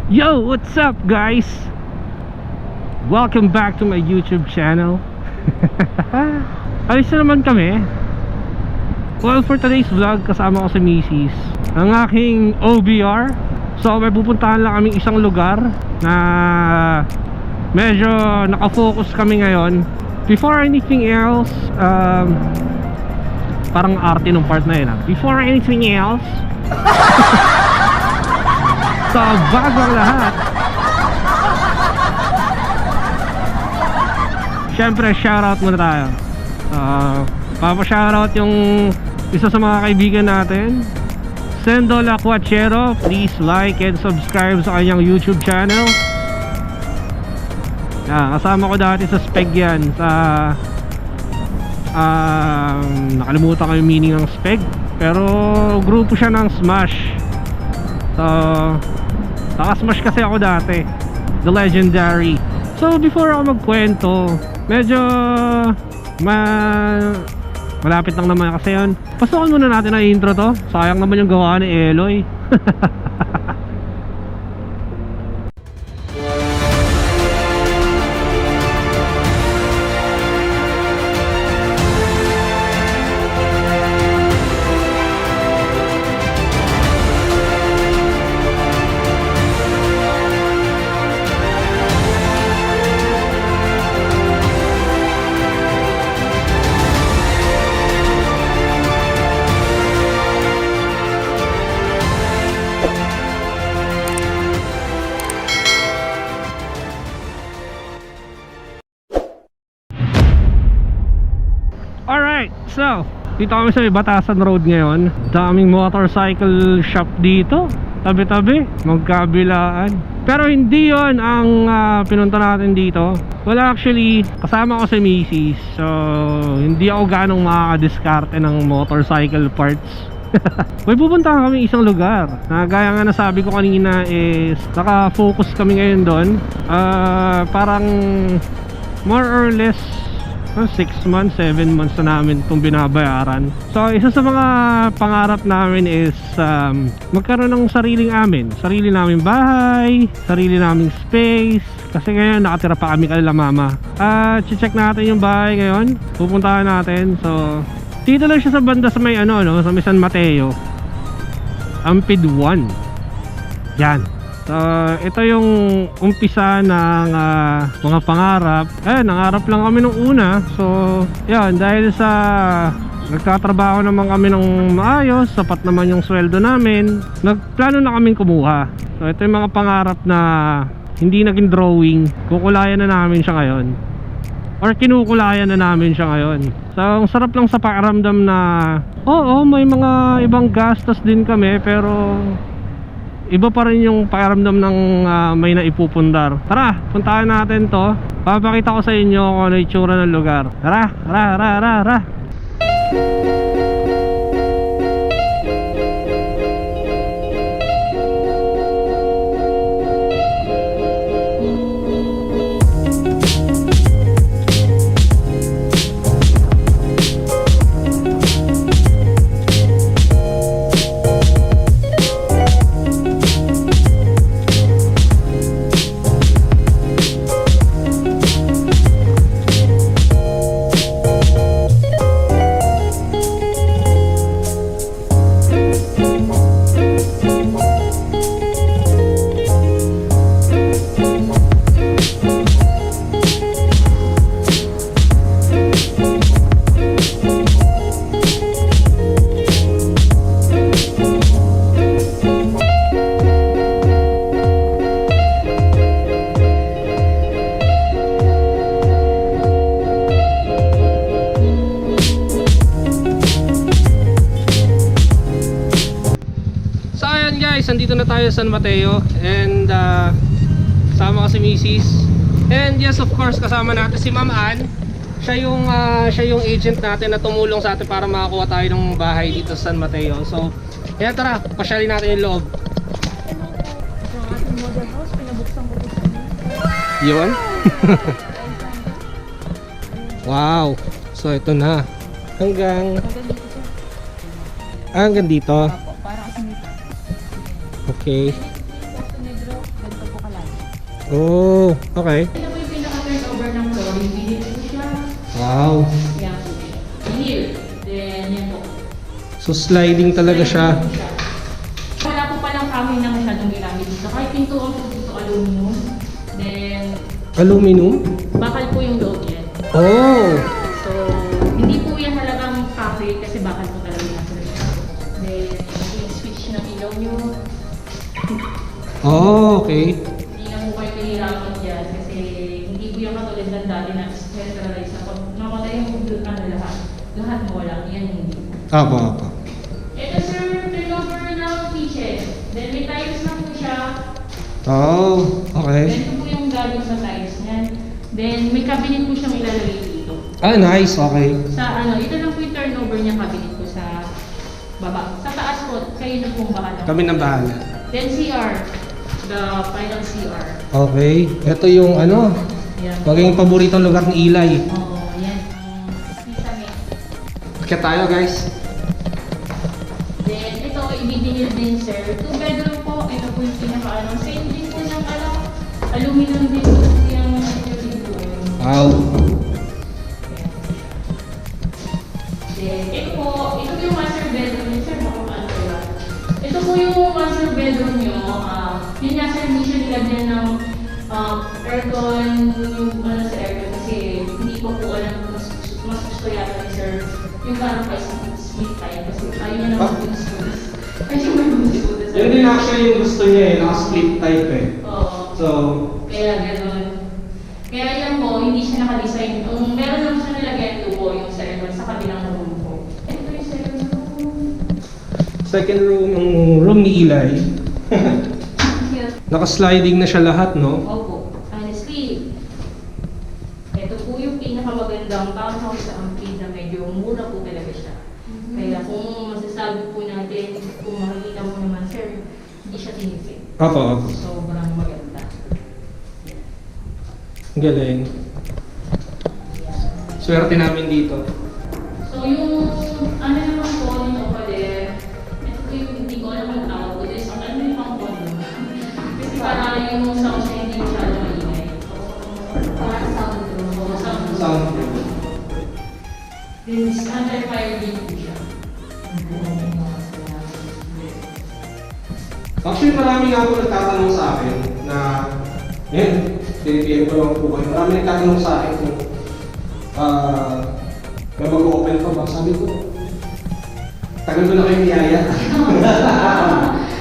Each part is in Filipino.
Yo, what's up guys? Welcome back to my YouTube channel. Alis na naman kami. Well, for today's vlog, kasama ko si Mrs. ang aking OBR. So may pupuntahan lang kami isang lugar na medyo nakafocus kami ngayon. Before anything else, parang arte nung part na yun. Before anything else, so bago ang lahat, syempre shoutout muna tayo. Papa-shoutout yung isa sa mga kaibigan natin, Sendo La Cuachero. Please like and subscribe sa kanyang YouTube channel. Kasama ko dati sa speg yan, sa nakalimutan ko yung meaning ng speg, pero grupo siya ng Smash. So naka-Smash kasi ako dati, the legendary. So before ako magkwento, medyo malapit lang naman kasi yun. Pasukan muna natin ang intro to. Sayang naman yung gawa ni Eloy. Alright, so dito kami sa Batasan Road ngayon. Daming motorcycle shop dito, tabi-tabi, magkabilaan. Pero hindi yon ang pinunta natin dito. Well, actually, kasama ko si Mrs. So hindi ako ganong makakadiskarte ng motorcycle parts. May pupuntahan kami isang lugar na gaya nga nasabi ko kanina, is naka-focus kami ngayon doon. Parang more or less 6 months, 7 months na namin itong binabayaran. So isa sa mga pangarap namin is magkaroon ng sarili naming bahay, sarili naming space. Kasi ngayon nakatira pa kami kay mama. Check natin yung bahay ngayon, pupuntahan natin. So dito lang siya sa banda sa may sa may San Mateo, Ampid 1. Yan. So ito yung umpisa ng mga pangarap. Nangarap lang kami nung una. So yan, dahil sa nagtatrabaho naman kami ng maayos, sapat naman yung sweldo namin, nagplano na kaming kumuha. So ito yung mga pangarap na hindi naging drawing. Kukulayan na namin siya ngayon, or kinukulayan na namin siya ngayon. So ang sarap lang sa pakiramdam na oo, may mga ibang gastos din kami, pero iba pa rin yung pakiramdam ng may naipupundar. Tara, puntahan natin to. Papakita ko sa inyo kung ano yung itsura ng lugar. Tara. Nandito na tayo sa San Mateo, and kasama ko si Mrs. And yes, of course, kasama natin si Ma'am Ann. Siya yung agent natin na tumulong sa atin para makakuha tayo ng bahay dito sa San Mateo. So ayan, tara, pasyalin natin yung loob. Yun. Wow. So ito na, hanggang dito. Para kasi nito. Okay. Oh, okay. Ito po yung pinaka-turnover ng floor. Yung vinil po siya. Wow. Yan po siya. Vinil. Then, yan po. So sliding talaga siya. Wala po palang kahoy na masyadong ginamit dito. Kahit pintuan po dito, aluminum. Then, Aluminum? bakal po yung loob yan. Oh. So, hindi po yan talagang kahoy kasi bakal po talaga yung nasa siya. Then, yung switch na ilaw nyo. Oh, okay. Hindi na po kayo kahirapan dyan kasi hindi po yung katulad ng dati na centralized na pag namatay yung lahat. Lahat mo wala. Yan hindi. Apa. Ito sir, turnover ng kitchen. Then may tiles na po siya. Oh, okay. Ganito po yung gagawin sa tiles niyan. Then may cabinet po siyang ilalagay dito. Ah, nice. Okay. Sa ito lang po yung turnover niya cabinet po sa baba. Sa taas po, kayo na pong bahala. Kami na bahala. Then CR, the final CR. Okay. Ito yung ano, Yan. maging paboritong lugar ni Eli. Oo, yan. Mapasamin. Kaya tayo guys. Then ito, ibibinil din sir. 2 bedroom po. Ito po yung pinaka-ano. Same din po ng aluminum din po yung living room. Wow. Then ito po yung master bedroom niyo sir. Baka paano ba? Ito po yung master bedroom niyo. Yun nga sir, hindi siya nilagyan ng aircon, yung sa aircon kasi hindi ko po alam kung mas gusto yata ni sir yung parang split time kasi ayaw niya naman po yung schools. Ayaw mo yung schools. Yun din actually yung gusto niya eh, naka-split type eh. Oo. So, Kaya gano'n. Kaya yan po, hindi siya nakadesign. Meron lang siya nilagyan tubo yung sa aircon sa kabilang room po. Ito yung second room. second room, ang room ni Eli. Naka-sliding na siya lahat, no? Opo. Honestly, ito po yung pinakamagandang townhouse sa Ampid na medyo mura po talaga siya. Kaya kung masasabi po natin, kung makikita mo naman sir, hindi siya tinipid. Opo. Sobrang maganda. Galing. Swerte namin dito. So yung ano naman po nito pala, ito po yung hindi ko alam ang tawag ko. This ang ano yung pang condo. Kasi para yung sound siya hindi masyado maingay. Para sound room. Sound. This under-fire din po siya. Actually, marami nga ako nagtatanong sa akin na, yan, pinipigyan ko lang po kayo. Marami nagtatanong sa akin kung may mag-open pa ba? Sabi ko, tagal ko na kayo niyaya.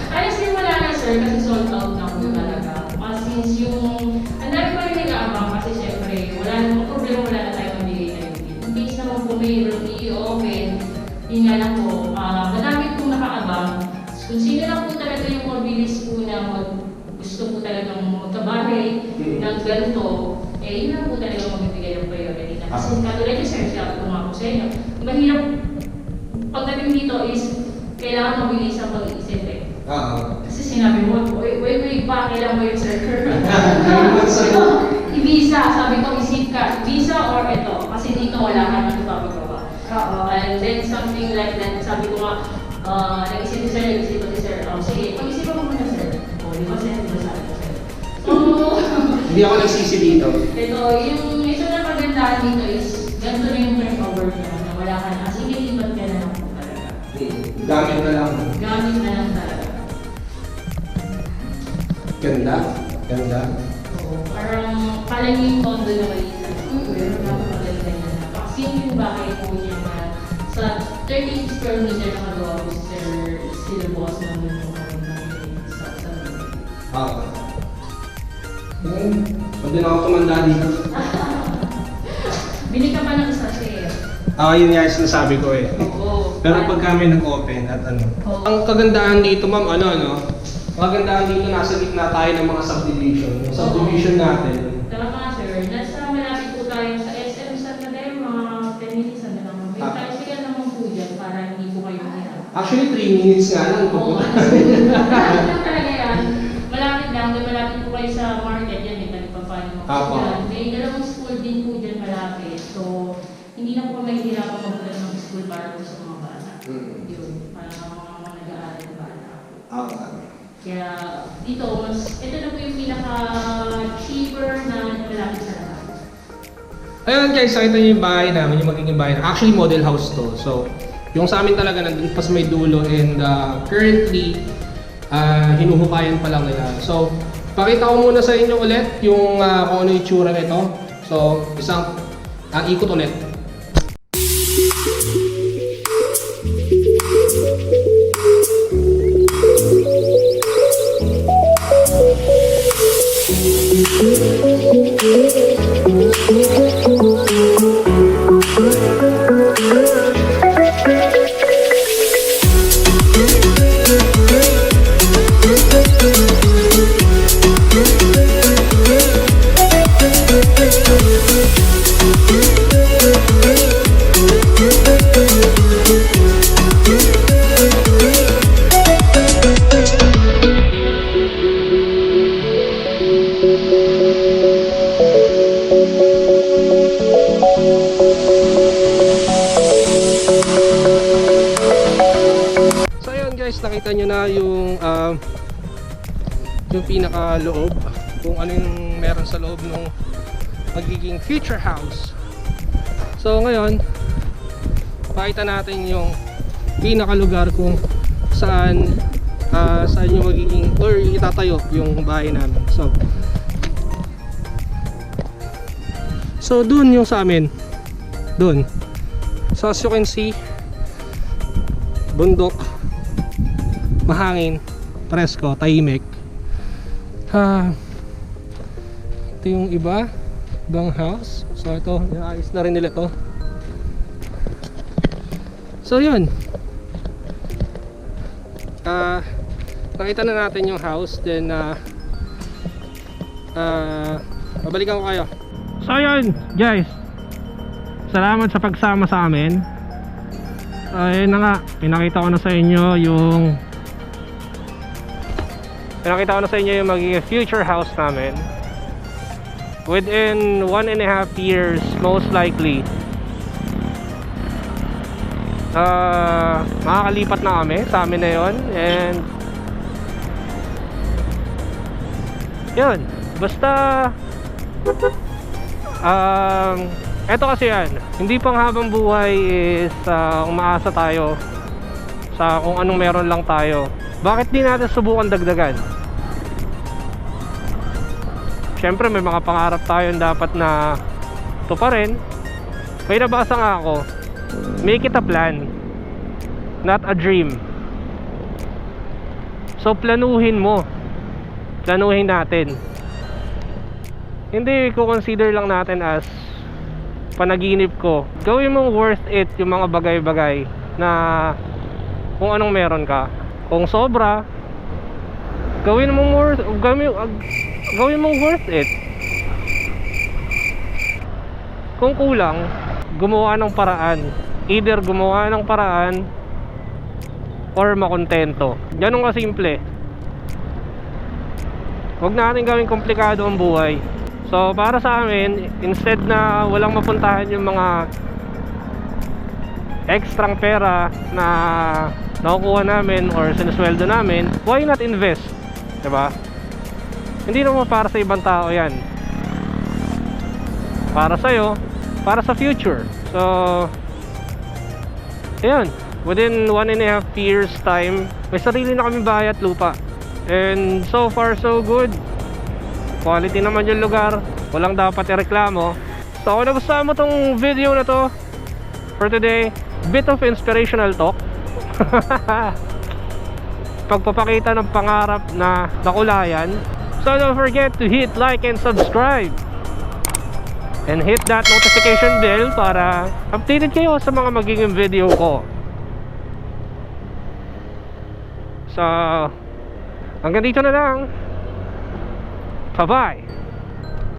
Honestly, wala na sir, kasi sold out na po talaga. Since yung, ang dami pa rin nag-aabang kasi syempre, wala namang problema, wala na tayo mabigay na yun. Imbis naman po may i-open, yun nga lang po, madami pong nakaabang. Kung sino lang po talaga yung mabilis po na gusto po talagang magkabahay ng ganito, yun lang po talaga magbibigay ng priority na. Kasi katulad yung sir, siya po nga po sa inyo. Mahirap pagdating dito is kailangan mabilis ang pag-iisip eh. Kasi sinabi mo, wait pa, kailan mo yung sir? I-visa, sabi ko isip ka, visa or ito, kasi dito wala ka nang ipapagawa. And then something like that, sabi ko nga, nag-isip ko si sir, sige, pag-isipan mo muna sir. Di ba sir, di ba sabi ko sir? So, Hindi ako nagsisi dito. ito, yung isa na pagandaan dito is, ganito na yung turnover niya, na wala ka na, kasi nilipat ka na lang po talaga. Gamit na lang. Gamit na lang talaga. Ganda. Oo, parang yung condo na maliit. Pero napakaganda niya na. Kasi yung bahay po niya na sa 30 square meter na kagawa po sila boss naman yung sa Pwede na ako tumanda dito. Bili ka pa ng isa sir. Yun nga yung sinasabi ko eh. Oo. Pero pag kami nag-open at ano. Oo. Ang kagandahan dito ma'am, kagandahan dito nasa gitna tayo ng mga subdivision. Yung subdivision natin. Tama sir, nasa malapit po tayo sa SM San Mateo, mga 10 minutes na lang. May tricycle naman po dyan para hindi po kayo mahirap. Actually, 3 minutes nga lang. Oo, malapit lang talaga yan. Malapit lang, malapit po kayo sa market yan, may talipapano. May dalawang school din po dyan malapit. So, hindi na po kami mahihirapan mabulat ng school para po sa mga bata. Yun, para mga nag-aaral na bata. Kaya dito, ito na po yung pinaka ayun guys, nakita niyo yung bahay namin, yung magiging bahay. Actually model house to. So yung sa amin talaga nandun pa sa may dulo, and currently hinuhukayan pa lang nila. So pakita ko muna sa inyo ulit yung kung ano yung itsura nito. So isang ikot ulit. Nakita nyo na yung pinaka-loob, kung ano yung meron sa loob ng magiging future house. So ngayon, pakita natin yung pinaka-lugar kung saan yung magiging or itatayo yung bahay namin. So dun yung sa amin, dun. So as you can see, bundok, mahangin, presko, tahimik. Ito yung ibang house. So ito, naayos na rin nila to. So yun, nakita na natin yung house. Then babalikan ko kayo. So yun guys, salamat sa pagsama sa amin. Ayun na nga, pinakita ko na sa inyo yung magiging future house namin. Within 1.5 years most likely makakalipat na kami sa amin na yun. And yun, basta eto kasi yan, hindi pang habang buhay is umaasa tayo sa kung anong meron lang tayo. Bakit di natin subukan dagdagan? Siyempre may mga pangarap tayo dapat na tuparin. May nabasa nga ako, make it a plan, not a dream. So planuhin mo, planuhin natin. Hindi ko consider lang natin as panaginip ko. Gawin mong worth it yung mga bagay-bagay na kung anong meron ka. Kung sobra, gawin mong worth it. Kung kulang, gumawa ng paraan. Either gumawa ng paraan or makontento. Ganun ka simple. Huwag natin gawing komplikado ang buhay. So para sa amin, instead na walang mapuntahan yung mga extrang pera na nakukuha namin or sinusweldo namin, why not invest? Diba? Hindi naman para sa ibang tao yan, para sa'yo, para sa future. So ayun, within 1.5 years time, may sarili na kami bahay at lupa. And so far so good. Quality naman yung lugar, walang dapat ireklamo. So kung nagustuhan mo tong video na to for today, bit of inspirational talk. Pagpapakita ng pangarap na nakulayan. So don't forget to hit like and subscribe, and hit that notification bell para updated kayo sa mga magiging video ko. So hanggang dito na lang. Bye bye.